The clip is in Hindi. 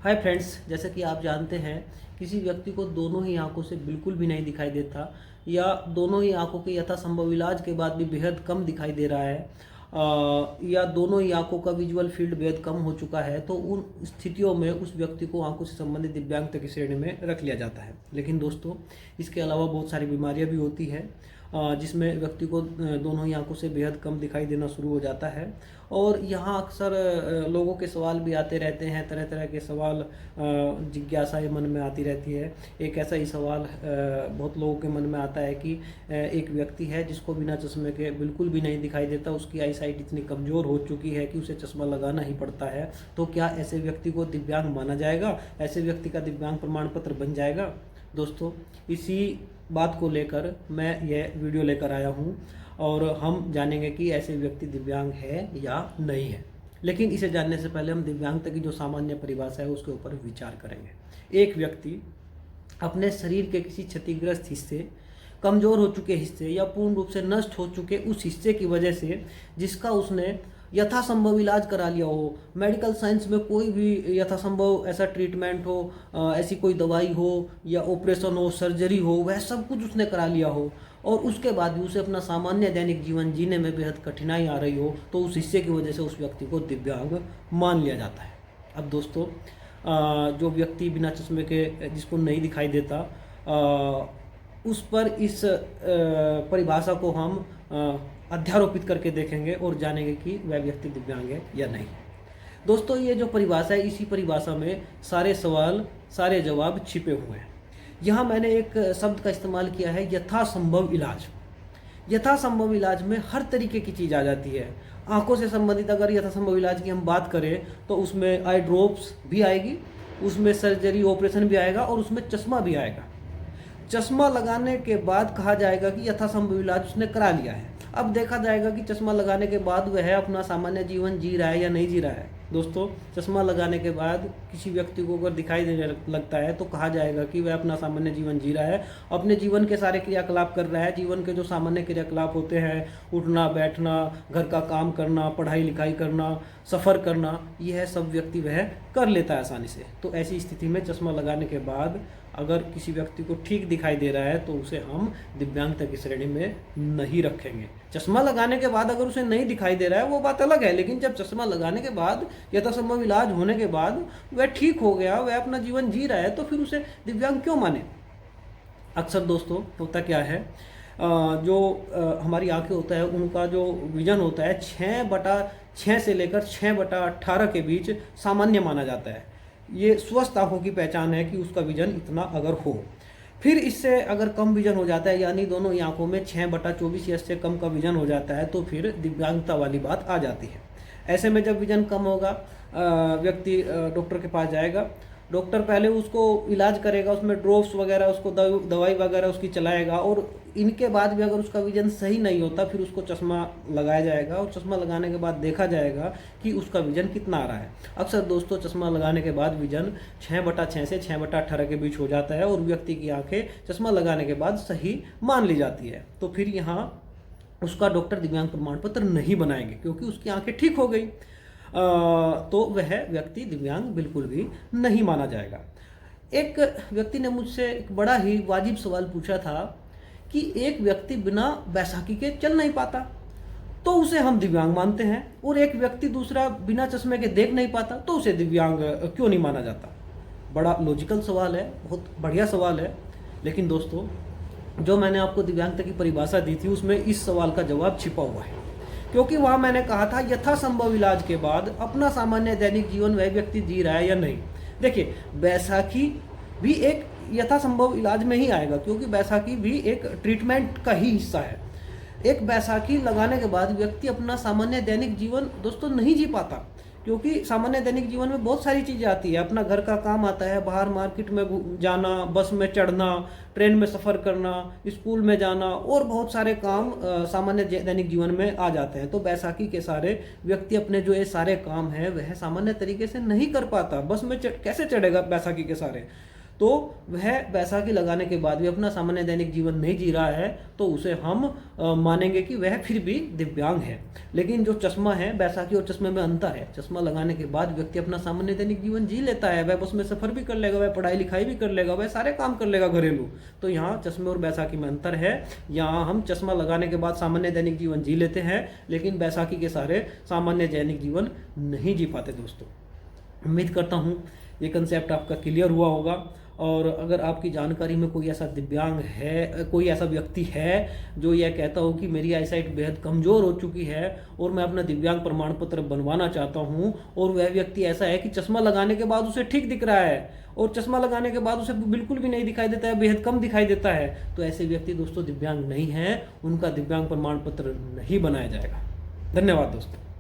हाय फ्रेंड्स, जैसे कि आप जानते हैं किसी व्यक्ति को दोनों ही आंखों से बिल्कुल भी नहीं दिखाई देता या दोनों ही आंखों के यथासंभव इलाज के बाद भी बेहद कम दिखाई दे रहा है या दोनों ही आंखों का विजुअल फील्ड बेहद कम हो चुका है, तो उन स्थितियों में उस व्यक्ति को आंखों से संबंधित दिव्यांगता की श्रेणी में रख लिया जाता है। लेकिन दोस्तों, इसके अलावा बहुत सारी बीमारियां भी होती हैं जिसमें व्यक्ति को दोनों ही आंखों से बेहद कम दिखाई देना शुरू हो जाता है। और यहाँ अक्सर लोगों के सवाल भी आते रहते हैं, तरह तरह के सवाल, जिज्ञासाएं मन में आती रहती है। एक ऐसा ही सवाल बहुत लोगों के मन में आता है कि एक व्यक्ति है जिसको बिना चश्मे के बिल्कुल भी नहीं दिखाई देता, उसकी आई साइट इतनी कमज़ोर हो चुकी है कि उसे चश्मा लगाना ही पड़ता है। तो क्या ऐसे व्यक्ति को दिव्यांग माना जाएगा? ऐसे व्यक्ति का दिव्यांग प्रमाण पत्र बन जाएगा? दोस्तों, इसी बात को लेकर मैं यह वीडियो लेकर आया हूँ और हम जानेंगे कि ऐसे व्यक्ति दिव्यांग है या नहीं है। लेकिन इसे जानने से पहले हम दिव्यांगता की जो सामान्य परिभाषा है उसके ऊपर विचार करेंगे। एक व्यक्ति अपने शरीर के किसी क्षतिग्रस्त हिस्से, कमज़ोर हो चुके हिस्से या पूर्ण रूप से नष्ट हो चुके उस हिस्से की वजह से जिसका उसने यथासंभव इलाज करा लिया हो, मेडिकल साइंस में कोई भी यथासंभव ऐसा ट्रीटमेंट हो, ऐसी कोई दवाई हो या ऑपरेशन हो, सर्जरी हो, वह सब कुछ उसने करा लिया हो और उसके बाद भी उसे अपना सामान्य दैनिक जीवन जीने में बेहद कठिनाई आ रही हो, तो उस हिस्से की वजह से उस व्यक्ति को दिव्यांग मान लिया जाता है। अब दोस्तों, जो व्यक्ति बिना चश्मे के जिसको नहीं दिखाई देता, उस पर इस परिभाषा को हम अध्यारोपित करके देखेंगे और जानेंगे कि वह व्यक्ति दिव्यांग है या नहीं। दोस्तों, ये जो परिभाषा है, इसी परिभाषा में सारे सवाल, सारे जवाब छिपे हुए हैं। यहाँ मैंने एक शब्द का इस्तेमाल किया है, यथासंभव इलाज। यथासंभव इलाज में हर तरीके की चीज़ आ जाती है। आंखों से संबंधित अगर यथासंभव इलाज की हम बात करें तो उसमें आई ड्रॉप्स भी आएगी, उसमें सर्जरी ऑपरेशन भी आएगा और उसमें चश्मा भी आएगा। चश्मा लगाने के बाद कहा जाएगा कि यथासंभव इलाज उसने करा लिया है। अब देखा जाएगा कि चश्मा लगाने के बाद वह अपना सामान्य जीवन जी रहा है या नहीं जी रहा है। दोस्तों, चश्मा लगाने के बाद किसी व्यक्ति को अगर दिखाई देने लगता है तो कहा जाएगा कि वह अपना सामान्य जीवन जी रहा है, अपने जीवन के सारे क्रियाकलाप कर रहा है। जीवन के जो सामान्य क्रियाकलाप होते हैं, उठना बैठना, घर का काम करना, पढ़ाई लिखाई करना, सफ़र करना, यह सब व्यक्ति वह कर लेता है आसानी से। तो ऐसी स्थिति में चश्मा लगाने के बाद अगर किसी व्यक्ति को ठीक दिखाई दे रहा है तो उसे हम दिव्यांगता की श्रेणी में नहीं रखेंगे। चश्मा लगाने के बाद अगर उसे नहीं दिखाई दे रहा है वो बात अलग है, लेकिन जब चश्मा लगाने के बाद, यथासंभव इलाज होने के बाद वह ठीक हो गया, वह अपना जीवन जी रहा है, तो फिर उसे दिव्यांग क्यों माने? अक्सर दोस्तों होता क्या है, जो हमारी आंखें होता है उनका जो विजन होता है 6/6 से लेकर 6/18 के बीच सामान्य माना जाता है। ये स्वस्थ आंखों की पहचान है कि उसका विजन इतना अगर हो। फिर इससे अगर कम विजन हो जाता है, यानी दोनों ही आंखों में 6/24 या इससे कम का विजन हो जाता है, तो फिर दिव्यांगता वाली बात आ जाती है। ऐसे में जब विजन कम होगा, व्यक्ति डॉक्टर के पास जाएगा। डॉक्टर पहले उसको इलाज करेगा, उसमें ड्रॉप्स वगैरह, उसको दवाई वगैरह उसकी चलाएगा और इनके बाद भी अगर उसका विजन सही नहीं होता फिर उसको चश्मा लगाया जाएगा और चश्मा लगाने के बाद देखा जाएगा कि उसका विजन कितना आ रहा है। अक्सर दोस्तों, चश्मा लगाने के बाद विजन 6/6 से 6/18 के बीच हो जाता है और व्यक्ति की आंखें चश्मा लगाने के बाद सही मान ली जाती है। तो फिर यहाँ उसका डॉक्टर दिव्यांग प्रमाण पत्र नहीं बनाएंगे क्योंकि उसकी आंखें ठीक हो गई। तो वह व्यक्ति दिव्यांग बिल्कुल भी नहीं माना जाएगा। एक व्यक्ति ने मुझसे एक बड़ा ही वाजिब सवाल पूछा था कि एक व्यक्ति बिना बैसाखी के चल नहीं पाता तो उसे हम दिव्यांग मानते हैं, और एक व्यक्ति दूसरा बिना चश्मे के देख नहीं पाता तो उसे दिव्यांग क्यों नहीं माना जाता? बड़ा लॉजिकल सवाल है, बहुत बढ़िया सवाल है। लेकिन दोस्तों, जो मैंने आपको दिव्यांगता की परिभाषा दी थी उसमें इस सवाल का जवाब छिपा हुआ है, क्योंकि वहाँ मैंने कहा था यथासंभव इलाज के बाद अपना सामान्य दैनिक जीवन वह व्यक्ति जी रहा है या नहीं। देखिए, बैसाखी भी एक यथासंभव इलाज में ही आएगा क्योंकि बैसाखी भी एक ट्रीटमेंट का ही हिस्सा है। एक बैसाखी लगाने के बाद व्यक्ति अपना सामान्य दैनिक जीवन दोस्तों नहीं जी पाता, क्योंकि सामान्य दैनिक जीवन में बहुत सारी चीज़ें आती है। अपना घर का काम आता है, बाहर मार्केट में जाना, बस में चढ़ना, ट्रेन में सफ़र करना, स्कूल में जाना और बहुत सारे काम सामान्य दैनिक जीवन में आ जाते हैं। तो बैसाखी के सारे व्यक्ति अपने जो ये सारे काम हैं वह सामान्य तरीके से नहीं कर पाता। बस में कैसे चढ़ेगा बैसाखी के सारे? तो वह बैसाखी लगाने के बाद भी अपना सामान्य दैनिक जीवन नहीं जी रहा है, तो उसे हम मानेंगे कि वह फिर भी दिव्यांग है। लेकिन जो चश्मा है, बैसाखी और चश्मे में अंतर है। चश्मा लगाने के बाद व्यक्ति अपना सामान्य दैनिक जीवन जी लेता है, वह बस में सफर भी कर लेगा, वह पढ़ाई लिखाई भी कर लेगा, वह सारे काम कर लेगा घरेलू। तो यहाँ चश्मे और बैसाखी में अंतर है। यहाँ हम चश्मा लगाने के बाद सामान्य दैनिक जीवन जी लेते हैं, लेकिन बैसाखी के सारे सामान्य दैनिक जीवन नहीं जी पाते दोस्तों। उम्मीद करता हूँ ये कंसेप्ट आपका क्लियर हुआ होगा। और अगर आपकी जानकारी में कोई ऐसा दिव्यांग है, कोई ऐसा व्यक्ति है जो यह कहता हो कि मेरी आईसाइट बेहद कमज़ोर हो चुकी है और मैं अपना दिव्यांग प्रमाण पत्र बनवाना चाहता हूँ, और वह व्यक्ति ऐसा है कि चश्मा लगाने के बाद उसे ठीक दिख रहा है और चश्मा लगाने के बाद उसे बिल्कुल भी नहीं दिखाई देता है, बेहद कम दिखाई देता है, तो ऐसे व्यक्ति दोस्तों दिव्यांग नहीं है, उनका दिव्यांग प्रमाण पत्र नहीं बनाया जाएगा। धन्यवाद दोस्तों।